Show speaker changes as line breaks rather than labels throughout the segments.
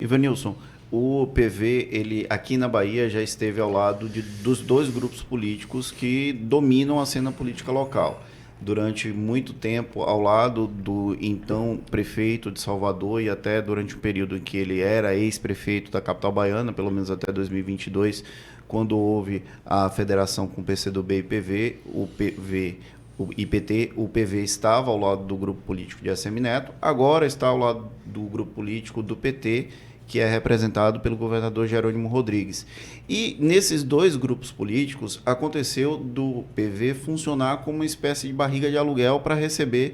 Ivanilson, o PV, ele aqui na Bahia já esteve ao lado dos dois grupos políticos que dominam a cena política local. Durante muito tempo, ao lado do então prefeito de Salvador e até durante o período em que ele era ex-prefeito da capital baiana, pelo menos até 2022, quando houve a federação com o PCdoB e PV, o PV, o IPT, o PV estava ao lado do grupo político de Assemineto, agora está ao lado do grupo político do PT, que é representado pelo governador Jerônimo Rodrigues. E nesses dois grupos políticos, aconteceu do PV funcionar como uma espécie de barriga de aluguel para receber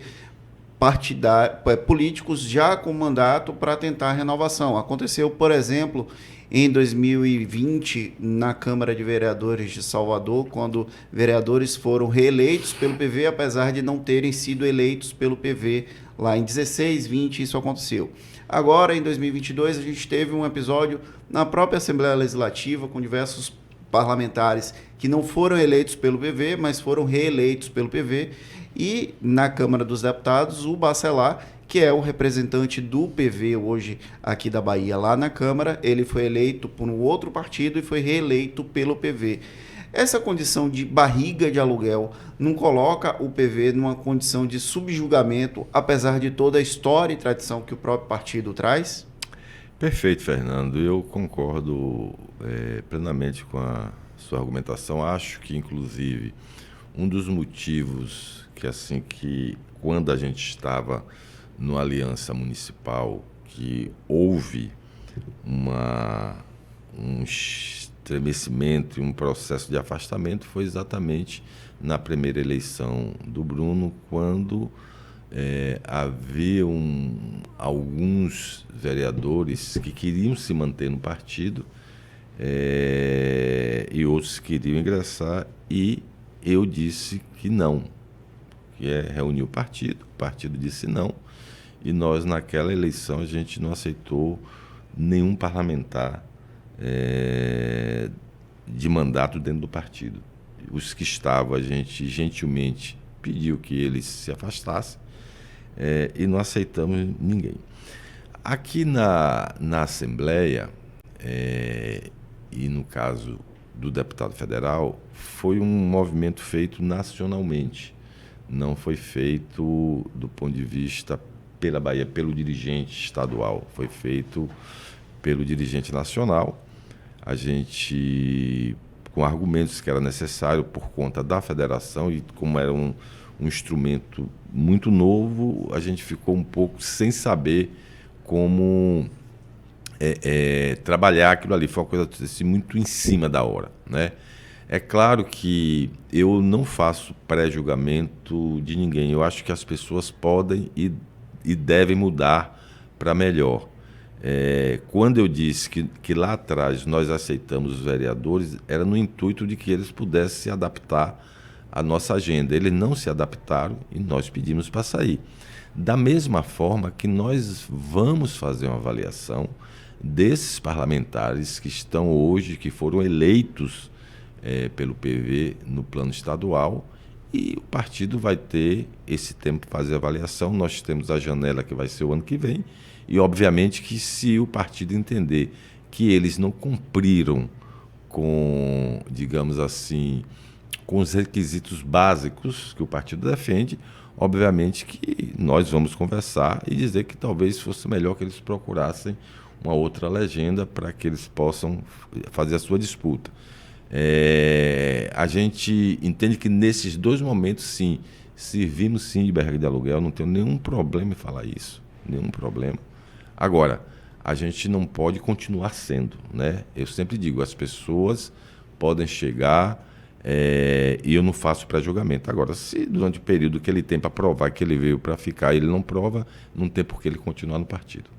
políticos já com mandato para tentar a renovação. Aconteceu, por exemplo, em 2020, na Câmara de Vereadores de Salvador, quando vereadores foram reeleitos pelo PV, apesar de não terem sido eleitos pelo PV lá em 16, 20, isso aconteceu. Agora, em 2022, a gente teve um episódio na própria Assembleia Legislativa, com diversos parlamentares que não foram eleitos pelo PV, mas foram reeleitos pelo PV, e na Câmara dos Deputados, o Bacelar, que é o representante do PV hoje aqui da Bahia, lá na Câmara, ele foi eleito por um outro partido e foi reeleito pelo PV. Essa condição de barriga de aluguel não coloca o PV numa condição de subjugamento, apesar de toda a história e tradição que o próprio partido traz?
Perfeito, Fernando. Eu concordo plenamente com a sua argumentação. Acho que, inclusive, um dos motivos que quando a gente estava no Aliança Municipal, que houve um estremecimento e um processo de afastamento, foi exatamente na primeira eleição do Bruno, quando havia alguns vereadores que queriam se manter no partido e outros queriam ingressar, e eu disse que não, reunir o partido disse não, e nós naquela eleição a gente não aceitou nenhum parlamentar de mandato dentro do partido. Os que estavam, a gente gentilmente pediu que eles se afastassem, e não aceitamos ninguém. Aqui na Assembleia, e no caso do deputado federal, foi um movimento feito nacionalmente. Não foi feito do ponto de vista pela Bahia, pelo dirigente estadual. Foi feito pelo dirigente nacional. A gente, com argumentos que era necessário por conta da federação, e como era um instrumento muito novo, a gente ficou um pouco sem saber como trabalhar aquilo ali. Foi uma coisa assim, muito em cima da hora, né? É claro que eu não faço pré-julgamento de ninguém. Eu acho que as pessoas podem e devem mudar para melhor. Quando eu disse que lá atrás nós aceitamos os vereadores, era no intuito de que eles pudessem se adaptar à nossa agenda. Eles não se adaptaram e nós pedimos para sair. Da mesma forma que nós vamos fazer uma avaliação desses parlamentares que estão hoje, que foram eleitos pelo PV no plano estadual, e o partido vai ter esse tempo para fazer a avaliação. Nós temos a janela que vai ser o ano que vem, e obviamente que se o partido entender que eles não cumpriram com, digamos assim, com os requisitos básicos que o partido defende, obviamente que nós vamos conversar e dizer que talvez fosse melhor que eles procurassem uma outra legenda para que eles possam fazer a sua disputa. A gente entende que nesses dois momentos, sim, servimos sim de barriga de aluguel, não tenho nenhum problema em falar isso, nenhum problema. Agora, a gente não pode continuar sendo, né? Eu sempre digo, as pessoas podem chegar e eu não faço pré-julgamento. Agora, se durante o período que ele tem para provar que ele veio para ficar, ele não prova, não tem por que ele continuar no partido.